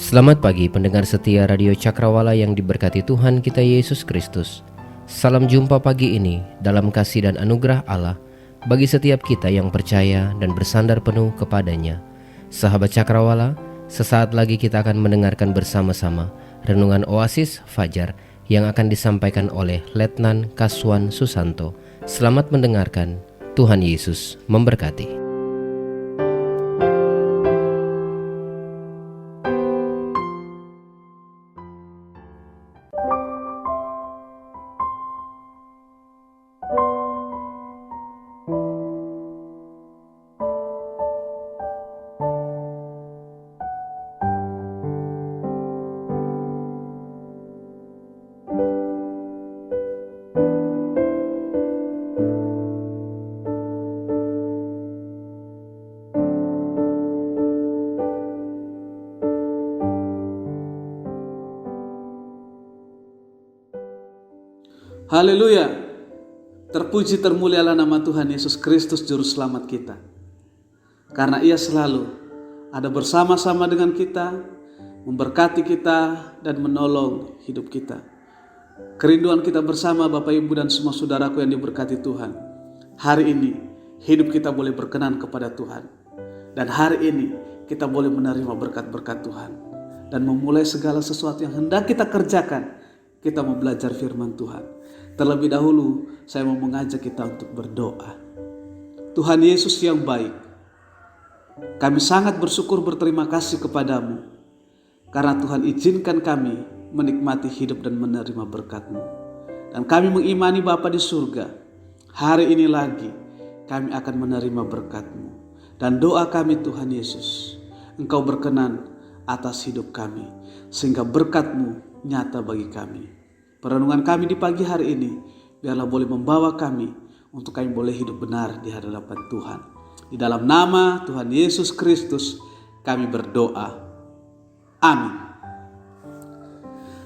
Selamat pagi pendengar setia Radio Cakrawala yang diberkati Tuhan kita Yesus Kristus. Salam jumpa pagi ini dalam kasih dan anugerah Allah bagi setiap kita yang percaya dan bersandar penuh kepadanya. Sahabat Cakrawala, sesaat lagi kita akan mendengarkan bersama-sama Renungan Oasis Fajar yang akan disampaikan oleh Letnan Kaswan Susanto. Selamat mendengarkan, Tuhan Yesus memberkati. Haleluya, terpuji termulialah nama Tuhan Yesus Kristus Juru Selamat kita. Karena Ia selalu ada bersama-sama dengan kita, memberkati kita dan menolong hidup kita. Kerinduan kita bersama Bapak Ibu dan semua saudaraku yang diberkati Tuhan. Hari ini hidup kita boleh berkenan kepada Tuhan. Dan hari ini kita boleh menerima berkat-berkat Tuhan. Dan memulai segala sesuatu yang hendak kita kerjakan, kita mau belajar firman Tuhan. Terlebih dahulu saya mau mengajak kita untuk berdoa. Tuhan Yesus yang baik, kami sangat bersyukur berterima kasih kepadamu karena Tuhan izinkan kami menikmati hidup dan menerima berkat-Mu. Dan kami mengimani Bapa di surga, hari ini lagi kami akan menerima berkat-Mu. Dan doa kami Tuhan Yesus, Engkau berkenan atas hidup kami sehingga berkat-Mu nyata bagi kami. Perenungan kami di pagi hari ini biarlah boleh membawa kami untuk kami boleh hidup benar di hadapan Tuhan. Di dalam nama Tuhan Yesus Kristus kami berdoa. Amin.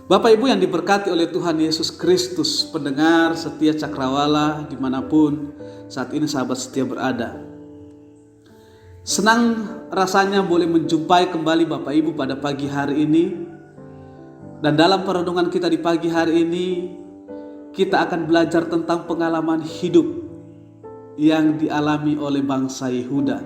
Bapak Ibu yang diberkati oleh Tuhan Yesus Kristus, pendengar setia Cakrawala dimanapun saat ini sahabat setia berada. Senang rasanya boleh menjumpai kembali Bapak Ibu pada pagi hari ini. Dan dalam perenungan kita di pagi hari ini, kita akan belajar tentang pengalaman hidup yang dialami oleh bangsa Yehuda.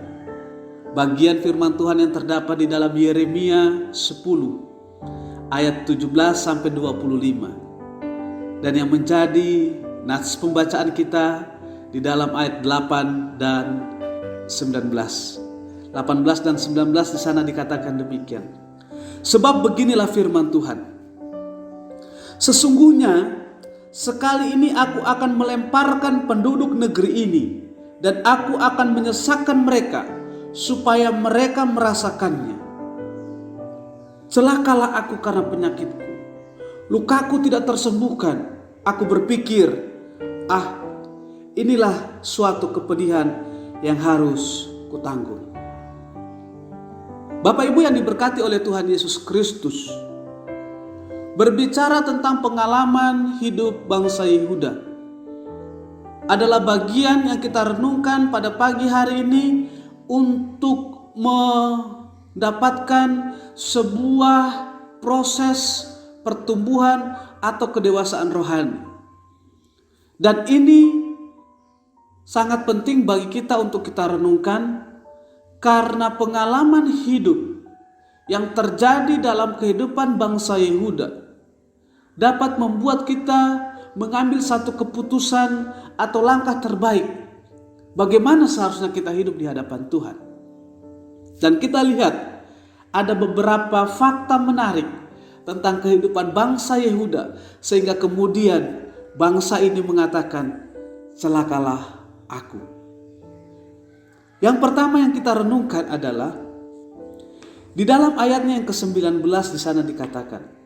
Bagian firman Tuhan yang terdapat di dalam Yeremia 10 ayat 17 sampai 25. Dan yang menjadi nats pembacaan kita di dalam ayat 8 dan 19. 18 dan 19 di sana dikatakan demikian. Sebab beginilah firman Tuhan. Sesungguhnya sekali ini aku akan melemparkan penduduk negeri ini dan aku akan menyesakkan mereka supaya mereka merasakannya. Celakalah aku karena penyakitku, lukaku tidak tersembuhkan. Aku berpikir, inilah suatu kepedihan yang harus kutanggung. Bapak Ibu yang diberkati oleh Tuhan Yesus Kristus, berbicara tentang pengalaman hidup bangsa Yehuda adalah bagian yang kita renungkan pada pagi hari ini untuk mendapatkan sebuah proses pertumbuhan atau kedewasaan rohani. Dan ini sangat penting bagi kita untuk kita renungkan karena pengalaman hidup yang terjadi dalam kehidupan bangsa Yehuda dapat membuat kita mengambil satu keputusan atau langkah terbaik bagaimana seharusnya kita hidup di hadapan Tuhan. Dan kita lihat ada beberapa fakta menarik tentang kehidupan bangsa Yehuda sehingga kemudian bangsa ini mengatakan, celakalah aku. Yang pertama yang kita renungkan adalah di dalam ayatnya yang ke-19 di sana dikatakan,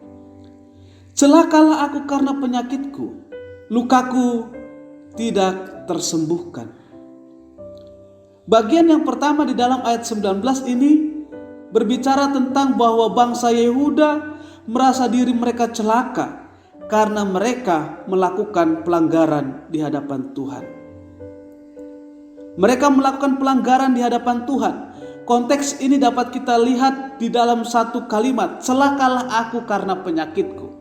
celakalah aku karena penyakitku, lukaku tidak tersembuhkan. Bagian yang pertama di dalam ayat 19 ini berbicara tentang bahwa bangsa Yehuda merasa diri mereka celaka karena mereka melakukan pelanggaran di hadapan Tuhan. Mereka melakukan pelanggaran di hadapan Tuhan. konteks ini dapat kita lihat di dalam satu kalimat, celakalah aku karena penyakitku.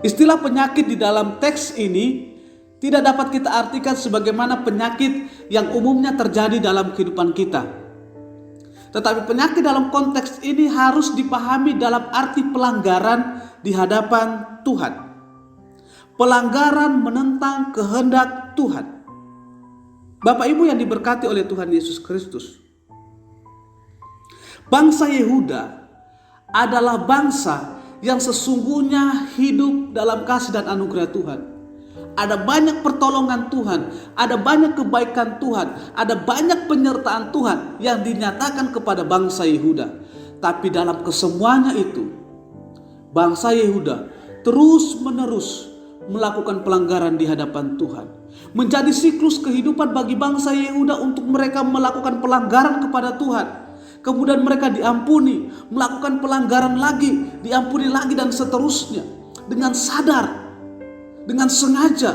Istilah penyakit di dalam teks ini tidak dapat kita artikan sebagaimana penyakit yang umumnya terjadi dalam kehidupan kita. Tetapi penyakit dalam konteks ini harus dipahami dalam arti pelanggaran di hadapan Tuhan. Pelanggaran menentang kehendak Tuhan. Bapak Ibu yang diberkati oleh Tuhan Yesus Kristus. Bangsa Yehuda adalah bangsa yang sesungguhnya hidup dalam kasih dan anugerah Tuhan. Ada banyak pertolongan Tuhan, ada banyak kebaikan Tuhan, ada banyak penyertaan Tuhan yang dinyatakan kepada bangsa Yehuda. Tapi dalam kesemuanya itu, bangsa Yehuda terus-menerus melakukan pelanggaran di hadapan Tuhan. Menjadi siklus kehidupan bagi bangsa Yehuda untuk mereka melakukan pelanggaran kepada Tuhan. Kemudian mereka diampuni, melakukan pelanggaran lagi, diampuni lagi dan seterusnya. Dengan sadar, dengan sengaja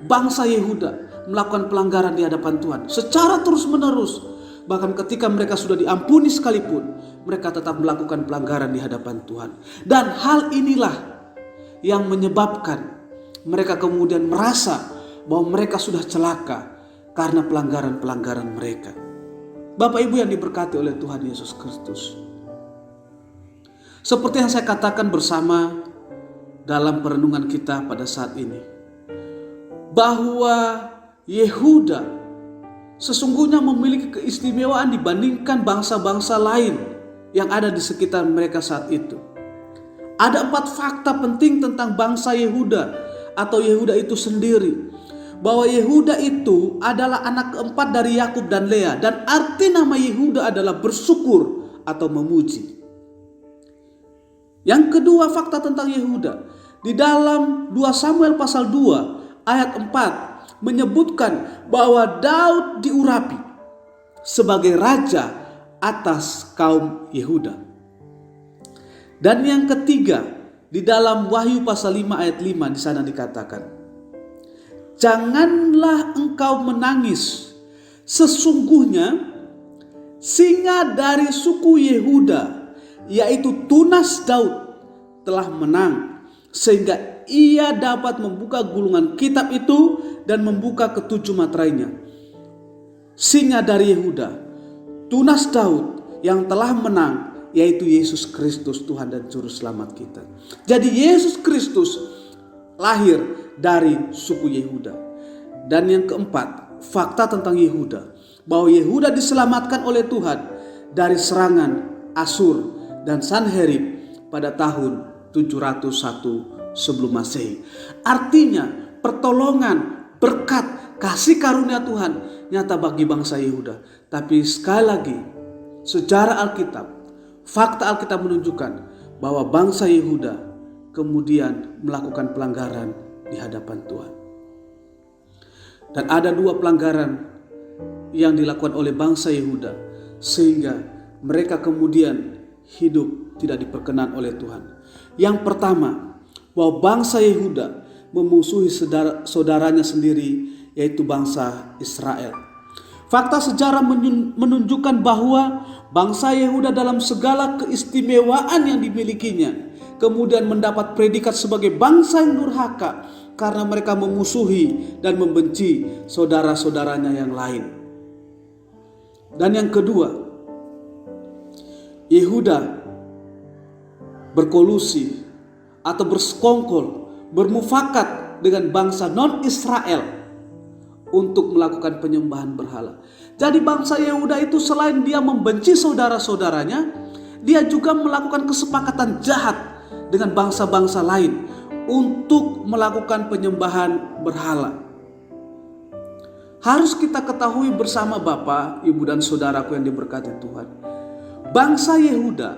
bangsa Yehuda melakukan pelanggaran di hadapan Tuhan secara terus-menerus. Bahkan ketika mereka sudah diampuni sekalipun, mereka tetap melakukan pelanggaran di hadapan Tuhan. Dan hal inilah yang menyebabkan mereka kemudian merasa bahwa mereka sudah celaka karena pelanggaran-pelanggaran mereka. Bapak Ibu yang diberkati oleh Tuhan Yesus Kristus. Seperti yang saya katakan bersama dalam perenungan kita pada saat ini, bahwa Yehuda sesungguhnya memiliki keistimewaan dibandingkan bangsa-bangsa lain yang ada di sekitar mereka saat itu. Ada 4 fakta penting tentang bangsa Yehuda atau Yehuda itu sendiri. Bahwa Yehuda itu adalah anak keempat dari Yakub dan Lea, dan arti nama Yehuda adalah bersyukur atau memuji. Yang kedua fakta tentang Yehuda, di dalam 2 Samuel pasal 2 ayat 4 menyebutkan bahwa Daud diurapi sebagai raja atas kaum Yehuda. Dan yang ketiga, di dalam Wahyu pasal 5 ayat 5 di sana dikatakan, janganlah engkau menangis, sesungguhnya singa dari suku Yehuda, yaitu tunas Daud, telah menang, sehingga ia dapat membuka gulungan kitab itu dan membuka ke-7 materainya. Singa dari Yehuda, tunas Daud yang telah menang, yaitu Yesus Kristus, Tuhan dan Juru Selamat kita. Jadi Yesus Kristus lahir dari suku Yehuda. Dan yang keempat, fakta tentang Yehuda, bahwa Yehuda diselamatkan oleh Tuhan dari serangan Asur dan Sanherib pada tahun 701 sebelum Masehi. Artinya pertolongan, berkat, kasih karunia Tuhan nyata bagi bangsa Yehuda. Tapi sekali lagi, sejarah Alkitab, fakta Alkitab menunjukkan bahwa bangsa Yehuda kemudian melakukan pelanggaran di hadapan Tuhan. Dan ada 2 pelanggaran yang dilakukan oleh bangsa Yehuda sehingga mereka kemudian hidup tidak diperkenan oleh Tuhan. Yang pertama, bahwa bangsa Yehuda memusuhi saudaranya sendiri, yaitu bangsa Israel. Fakta sejarah menunjukkan bahwa bangsa Yehuda dalam segala keistimewaan yang dimilikinya kemudian mendapat predikat sebagai bangsa yang durhaka karena mereka memusuhi dan membenci saudara-saudaranya yang lain. Dan yang kedua, Yehuda berkolusi atau bersekongkol, bermufakat dengan bangsa non-Israel untuk melakukan penyembahan berhala. Jadi bangsa Yehuda itu selain dia membenci saudara-saudaranya, dia juga melakukan kesepakatan jahat dengan bangsa-bangsa lain untuk melakukan penyembahan berhala. Harus kita ketahui bersama Bapak, Ibu dan Saudaraku yang diberkati Tuhan, bangsa Yehuda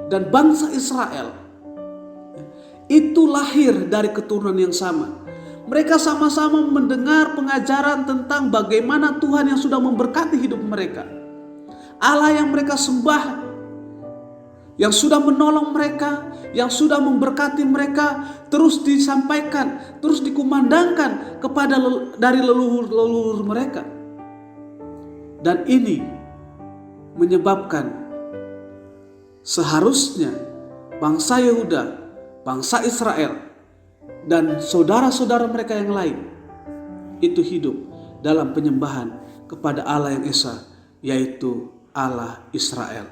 dan bangsa Israel itu lahir dari keturunan yang sama. Mereka sama-sama mendengar pengajaran tentang bagaimana Tuhan yang sudah memberkati hidup mereka. Allah yang mereka sembah, yang sudah menolong mereka, yang sudah memberkati mereka, terus disampaikan, terus dikumandangkan kepada dari leluhur-leluhur mereka. Dan ini menyebabkan seharusnya bangsa Yehuda, bangsa Israel, dan saudara-saudara mereka yang lain itu hidup dalam penyembahan kepada Allah yang Esa, yaitu Allah Israel.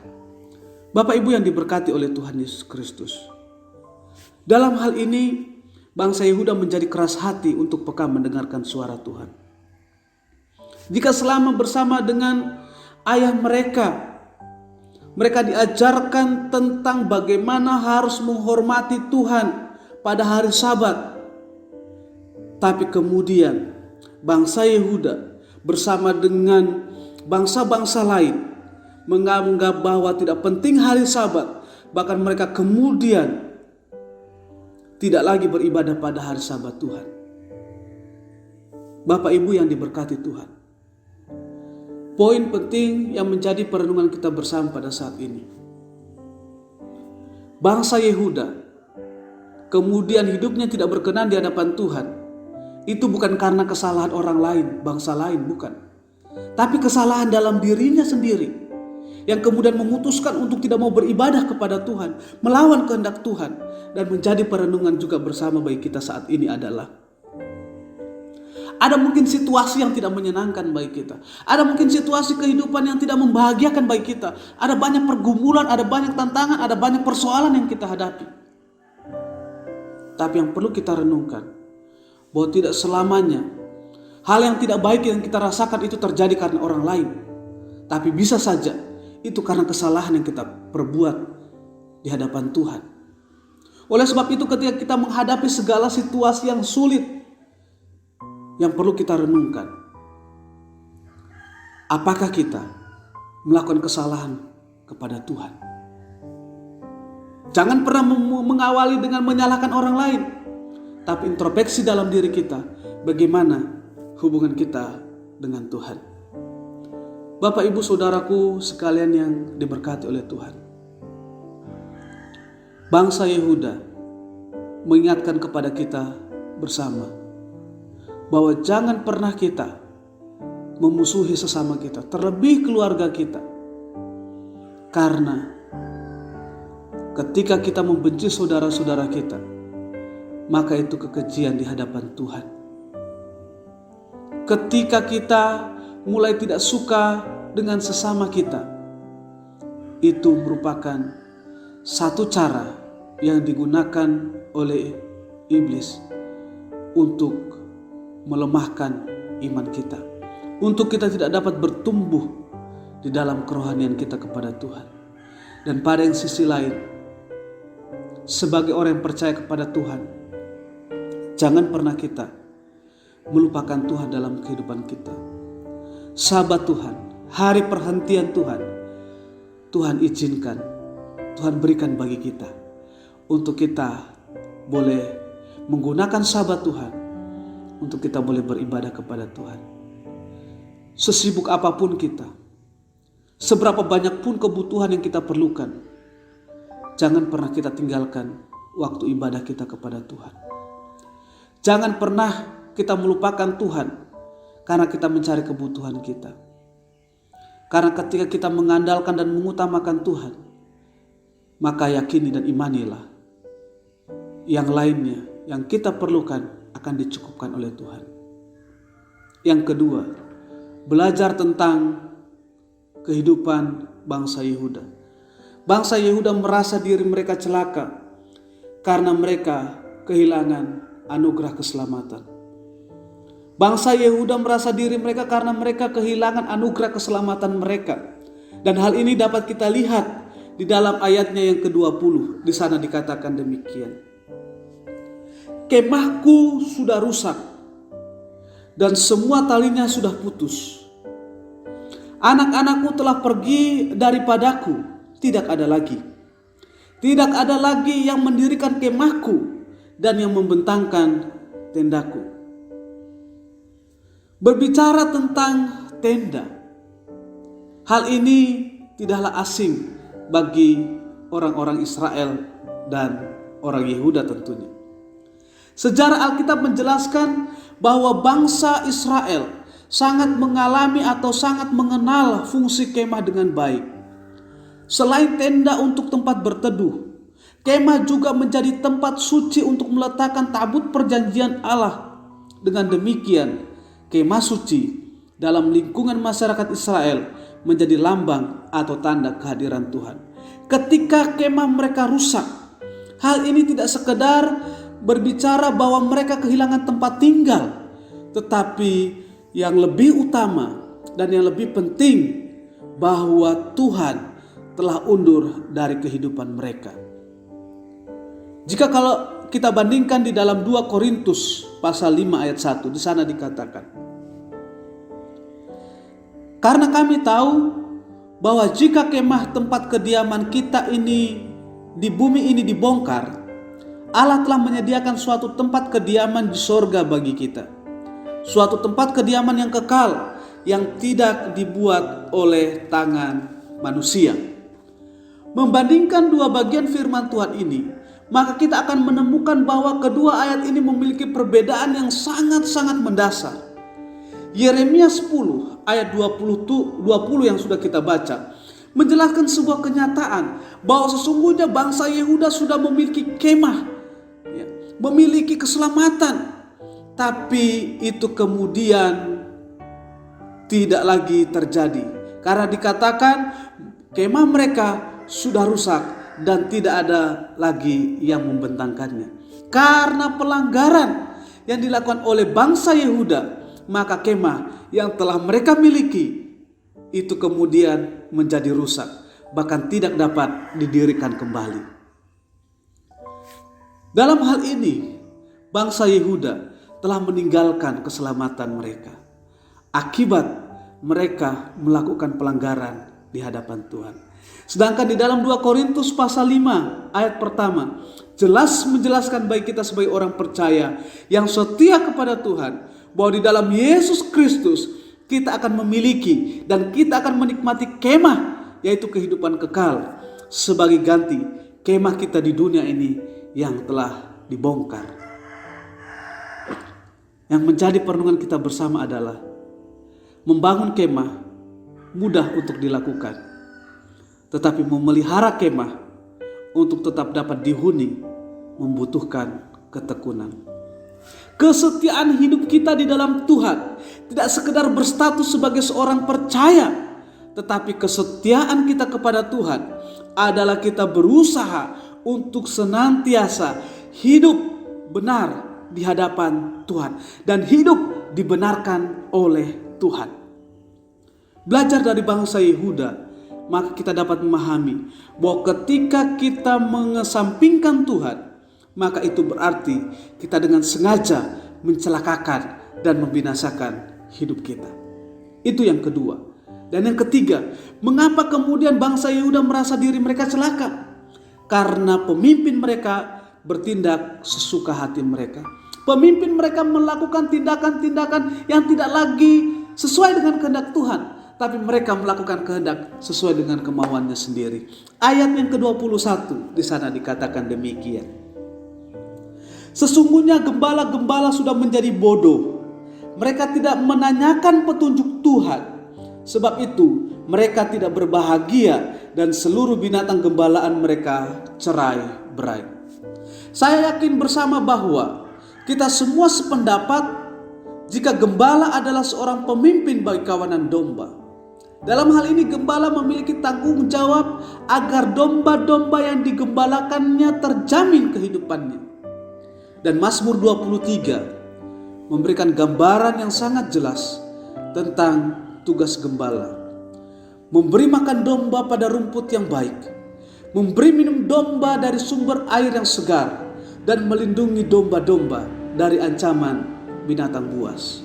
Bapak Ibu yang diberkati oleh Tuhan Yesus Kristus, dalam hal ini bangsa Yehuda menjadi keras hati untuk peka mendengarkan suara Tuhan. Jika selama bersama dengan ayah mereka diajarkan tentang bagaimana harus menghormati Tuhan pada hari Sabat, tapi kemudian bangsa Yehuda bersama dengan bangsa-bangsa lain menganggap bahwa tidak penting hari Sabat, bahkan mereka kemudian tidak lagi beribadah pada hari Sabat Tuhan. Bapak Ibu yang diberkati Tuhan, poin penting yang menjadi perenungan kita bersama pada saat ini, bangsa Yehuda kemudian hidupnya tidak berkenan di hadapan Tuhan. Itu bukan karena kesalahan orang lain, bangsa lain, bukan. Tapi kesalahan dalam dirinya sendiri, yang kemudian memutuskan untuk tidak mau beribadah kepada Tuhan, melawan kehendak Tuhan. Dan menjadi perenungan juga bersama bagi kita saat ini adalah, ada mungkin situasi yang tidak menyenangkan bagi kita. Ada mungkin situasi kehidupan yang tidak membahagiakan bagi kita. Ada banyak pergumulan, ada banyak tantangan, ada banyak persoalan yang kita hadapi. Tapi yang perlu kita renungkan, bahwa tidak selamanya hal yang tidak baik yang kita rasakan itu terjadi karena orang lain. Tapi bisa saja itu karena kesalahan yang kita perbuat di hadapan Tuhan. Oleh sebab itu ketika kita menghadapi segala situasi yang sulit, yang perlu kita renungkan, apakah kita melakukan kesalahan kepada Tuhan? Jangan pernah mengawali dengan menyalahkan orang lain, tapi introspeksi dalam diri kita, bagaimana hubungan kita dengan Tuhan. Bapak Ibu Saudaraku sekalian yang diberkati oleh Tuhan, bangsa Yehuda mengingatkan kepada kita bersama bahwa jangan pernah kita memusuhi sesama kita, terlebih keluarga kita. Karena ketika kita membenci saudara-saudara kita, maka itu kekejian di hadapan Tuhan. Ketika kita mulai tidak suka dengan sesama kita, itu merupakan satu cara yang digunakan oleh iblis untuk melemahkan iman kita, untuk kita tidak dapat bertumbuh di dalam kerohanian kita kepada Tuhan. Dan pada yang sisi lain, sebagai orang yang percaya kepada Tuhan, jangan pernah kita melupakan Tuhan dalam kehidupan kita. Sabat Tuhan, hari perhentian Tuhan, Tuhan izinkan, Tuhan berikan bagi kita, untuk kita boleh menggunakan sabat Tuhan, untuk kita boleh beribadah kepada Tuhan. Sesibuk apapun kita, seberapa banyak pun kebutuhan yang kita perlukan, jangan pernah kita tinggalkan waktu ibadah kita kepada Tuhan. Jangan pernah kita melupakan Tuhan karena kita mencari kebutuhan kita. Karena ketika kita mengandalkan dan mengutamakan Tuhan, maka yakini dan imanilah, yang lainnya yang kita perlukan akan dicukupkan oleh Tuhan. Yang kedua, belajar tentang kehidupan bangsa Yehuda. Bangsa Yehuda merasa diri mereka celaka karena mereka kehilangan anugerah keselamatan. Bangsa Yehuda merasa diri mereka karena mereka kehilangan anugerah keselamatan mereka. Dan hal ini dapat kita lihat di dalam ayatnya yang ke-20. Di sana dikatakan demikian. Kemahku sudah rusak dan semua talinya sudah putus. Anak-anakku telah pergi daripadaku, tidak ada lagi. Tidak ada lagi yang mendirikan kemahku dan yang membentangkan tendaku. Berbicara tentang tenda, hal ini tidaklah asing bagi orang-orang Israel dan orang Yehuda tentunya. Sejarah Alkitab menjelaskan bahwa bangsa Israel sangat mengalami atau sangat mengenal fungsi kemah dengan baik. Selain tenda untuk tempat berteduh, kemah juga menjadi tempat suci untuk meletakkan tabut perjanjian Allah. Dengan demikian, kemah suci dalam lingkungan masyarakat Israel menjadi lambang atau tanda kehadiran Tuhan. Ketika kemah mereka rusak, hal ini tidak sekedar berbicara bahwa mereka kehilangan tempat tinggal, tetapi yang lebih utama dan yang lebih penting bahwa Tuhan telah undur dari kehidupan mereka. Jika kalau kita bandingkan di dalam 2 Korintus pasal 5 ayat 1, di sana dikatakan, karena kami tahu bahwa jika kemah tempat kediaman kita ini di bumi ini dibongkar, Allah telah menyediakan suatu tempat kediaman di sorga bagi kita. Suatu tempat kediaman yang kekal, yang tidak dibuat oleh tangan manusia. Membandingkan dua bagian firman Tuhan ini, maka kita akan menemukan bahwa kedua ayat ini memiliki perbedaan yang sangat-sangat mendasar. Yeremia 10 ayat 20 yang sudah kita baca menjelaskan sebuah kenyataan bahwa sesungguhnya bangsa Yehuda sudah memiliki kemah, memiliki keselamatan, tapi itu kemudian tidak lagi terjadi karena dikatakan kemah mereka sudah rusak dan tidak ada lagi yang membentangkannya. Karena pelanggaran yang dilakukan oleh bangsa Yehuda, maka kemah yang telah mereka miliki itu kemudian menjadi rusak, bahkan tidak dapat didirikan kembali. Dalam hal ini, bangsa Yehuda telah meninggalkan keselamatan mereka akibat mereka melakukan pelanggaran di hadapan Tuhan. Sedangkan di dalam 2 Korintus pasal 5 ayat pertama jelas menjelaskan bagi kita sebagai orang percaya yang setia kepada Tuhan, bahwa di dalam Yesus Kristus kita akan memiliki dan kita akan menikmati kemah, yaitu kehidupan kekal, sebagai ganti kemah kita di dunia ini yang telah dibongkar. Yang menjadi perenungan kita bersama adalah membangun kemah mudah untuk dilakukan, tetapi memelihara kemah untuk tetap dapat dihuni membutuhkan ketekunan. Kesetiaan hidup kita di dalam Tuhan tidak sekedar berstatus sebagai seorang percaya, tetapi kesetiaan kita kepada Tuhan adalah kita berusaha untuk senantiasa hidup benar di hadapan Tuhan dan hidup dibenarkan oleh Tuhan. Belajar dari bangsa Yehuda, maka kita dapat memahami bahwa ketika kita mengesampingkan Tuhan, maka itu berarti kita dengan sengaja mencelakakan dan membinasakan hidup kita. Itu yang kedua. Dan yang ketiga, mengapa kemudian bangsa Yehuda merasa diri mereka celaka? Karena pemimpin mereka bertindak sesuka hati mereka. Pemimpin mereka melakukan tindakan-tindakan yang tidak lagi sesuai dengan kehendak Tuhan, tapi mereka melakukan kehendak sesuai dengan kemauannya sendiri. Ayat yang ke-21 di sana dikatakan demikian. Sesungguhnya gembala-gembala sudah menjadi bodoh. Mereka tidak menanyakan petunjuk Tuhan. Sebab itu mereka tidak berbahagia dan seluruh binatang gembalaan mereka cerai-berai. Saya yakin bersama bahwa kita semua sependapat jika gembala adalah seorang pemimpin bagi kawanan domba. Dalam hal ini gembala memiliki tanggung jawab agar domba-domba yang digembalakannya terjamin kehidupannya. Dan Mazmur 23 memberikan gambaran yang sangat jelas tentang tugas gembala. Memberi makan domba pada rumput yang baik, memberi minum domba dari sumber air yang segar, dan melindungi domba-domba dari ancaman binatang buas.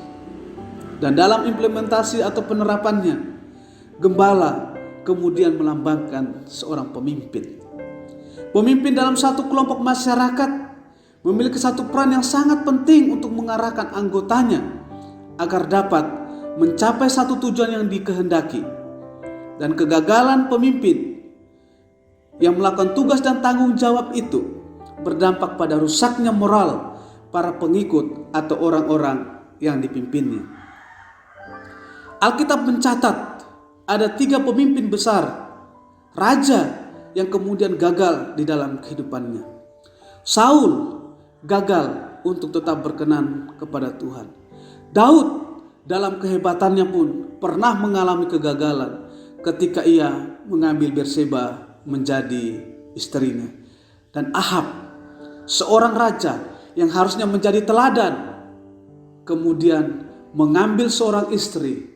Dan dalam implementasi atau penerapannya, gembala kemudian melambangkan seorang pemimpin. Pemimpin dalam satu kelompok masyarakat memiliki satu peran yang sangat penting untuk mengarahkan anggotanya agar dapat mencapai satu tujuan yang dikehendaki. Dan kegagalan pemimpin yang melakukan tugas dan tanggung jawab itu berdampak pada rusaknya moral para pengikut atau orang-orang yang dipimpinnya. Alkitab mencatat ada 3 pemimpin besar, raja yang kemudian gagal di dalam kehidupannya. Saul gagal untuk tetap berkenan kepada Tuhan. Daud dalam kehebatannya pun pernah mengalami kegagalan ketika ia mengambil Berseba menjadi istrinya. Dan Ahab, seorang raja yang harusnya menjadi teladan, kemudian mengambil seorang istri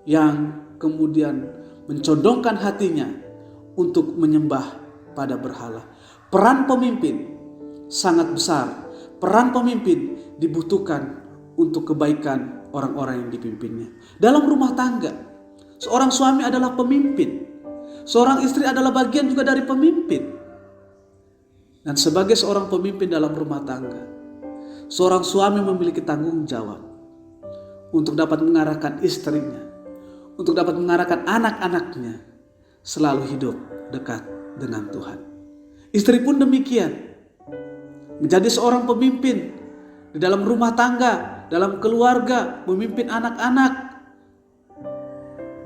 yang kemudian mencondongkan hatinya untuk menyembah pada berhala. Peran pemimpin sangat besar. Peran pemimpin dibutuhkan untuk kebaikan orang-orang yang dipimpinnya. Dalam rumah tangga, seorang suami adalah pemimpin. Seorang istri adalah bagian juga dari pemimpin. Dan sebagai seorang pemimpin dalam rumah tangga, seorang suami memiliki tanggung jawab untuk dapat mengarahkan istrinya, untuk dapat mengarahkan anak-anaknya selalu hidup dekat dengan Tuhan. Istri pun demikian, menjadi seorang pemimpin di dalam rumah tangga, dalam keluarga, memimpin anak-anak.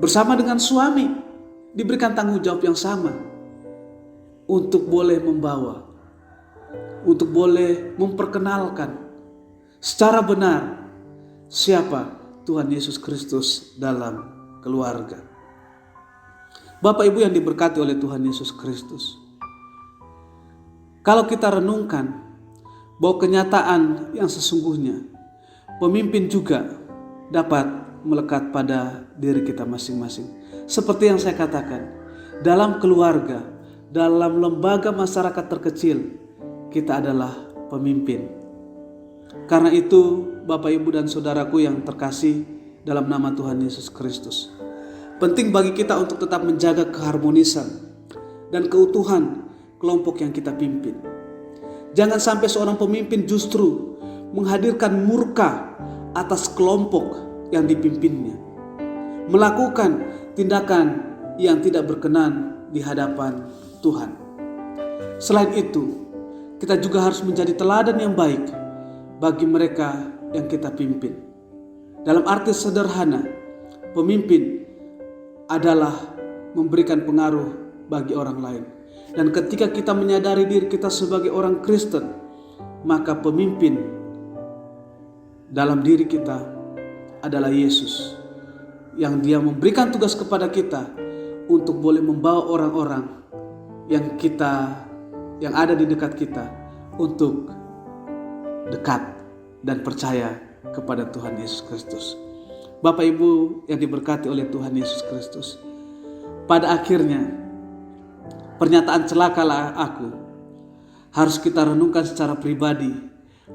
Bersama dengan suami diberikan tanggung jawab yang sama untuk boleh membawa, untuk boleh memperkenalkan secara benar siapa Tuhan Yesus Kristus dalam keluarga. Bapak Ibu yang diberkati oleh Tuhan Yesus Kristus, kalau kita renungkan bahwa kenyataan yang sesungguhnya, pemimpin juga dapat melekat pada diri kita masing-masing. Seperti yang saya katakan, dalam keluarga, dalam lembaga masyarakat terkecil, kita adalah pemimpin. Karena itu, Bapak Ibu dan Saudaraku yang terkasih dalam nama Tuhan Yesus Kristus, penting bagi kita untuk tetap menjaga keharmonisan dan keutuhan kelompok yang kita pimpin. Jangan sampai seorang pemimpin justru menghadirkan murka atas kelompok yang dipimpinnya, melakukan tindakan yang tidak berkenan di hadapan Tuhan. Selain itu, kita juga harus menjadi teladan yang baik bagi mereka yang kita pimpin. Dalam arti sederhana, pemimpin adalah memberikan pengaruh bagi orang lain. Dan ketika kita menyadari diri kita sebagai orang Kristen, maka pemimpin dalam diri kita adalah Yesus, yang Dia memberikan tugas kepada kita untuk boleh membawa orang-orang yang ada di dekat kita untuk dekat dan percaya kepada Tuhan Yesus Kristus. Bapak Ibu yang diberkati oleh Tuhan Yesus Kristus, pada akhirnya pernyataan celakalah aku harus kita renungkan secara pribadi,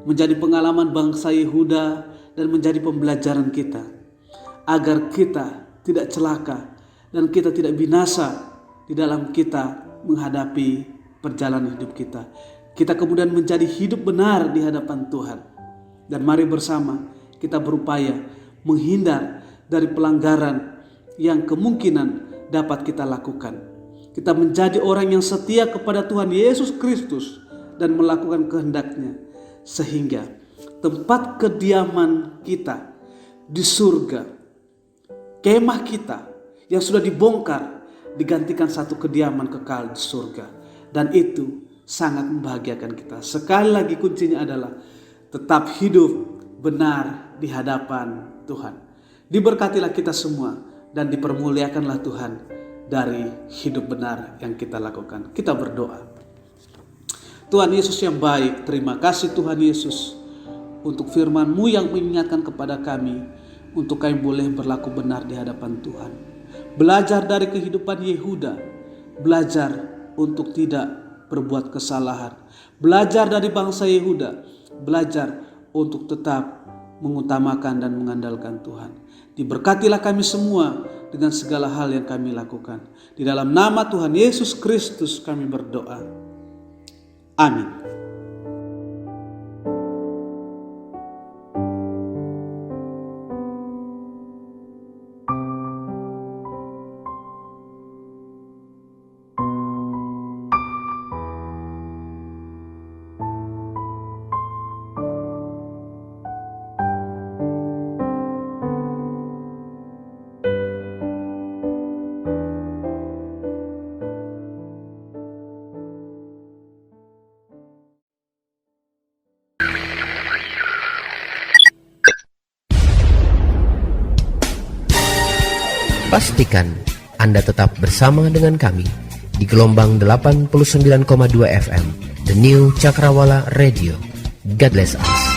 menjadi pengalaman bangsa Yehuda dan menjadi pembelajaran kita, agar kita tidak celaka dan kita tidak binasa di dalam kita menghadapi perjalanan hidup kita. Kita kemudian menjadi hidup benar di hadapan Tuhan. Dan mari bersama kita berupaya menghindar dari pelanggaran yang kemungkinan dapat kita lakukan. Kita menjadi orang yang setia kepada Tuhan Yesus Kristus dan melakukan kehendak-Nya, sehingga tempat kediaman kita di surga, kemah kita yang sudah dibongkar, digantikan satu kediaman kekal di surga. Dan itu sangat membahagiakan kita. Sekali lagi kuncinya adalah tetap hidup benar di hadapan Tuhan. Diberkatilah kita semua dan dipermuliakanlah Tuhan dari hidup benar yang kita lakukan. Kita berdoa. Tuhan Yesus yang baik, terima kasih Tuhan Yesus untuk firman-Mu yang mengingatkan kepada kami untuk kami boleh berlaku benar di hadapan Tuhan. Belajar dari kehidupan Yehuda, belajar untuk tidak berbuat kesalahan. Belajar dari bangsa Yehuda, belajar untuk tetap mengutamakan dan mengandalkan Tuhan. Diberkatilah kami semua dengan segala hal yang kami lakukan. Di dalam nama Tuhan Yesus Kristus kami berdoa. Amin. Pastikan Anda tetap bersama dengan kami di gelombang 89,2 FM, The New Cakrawala Radio. God bless us.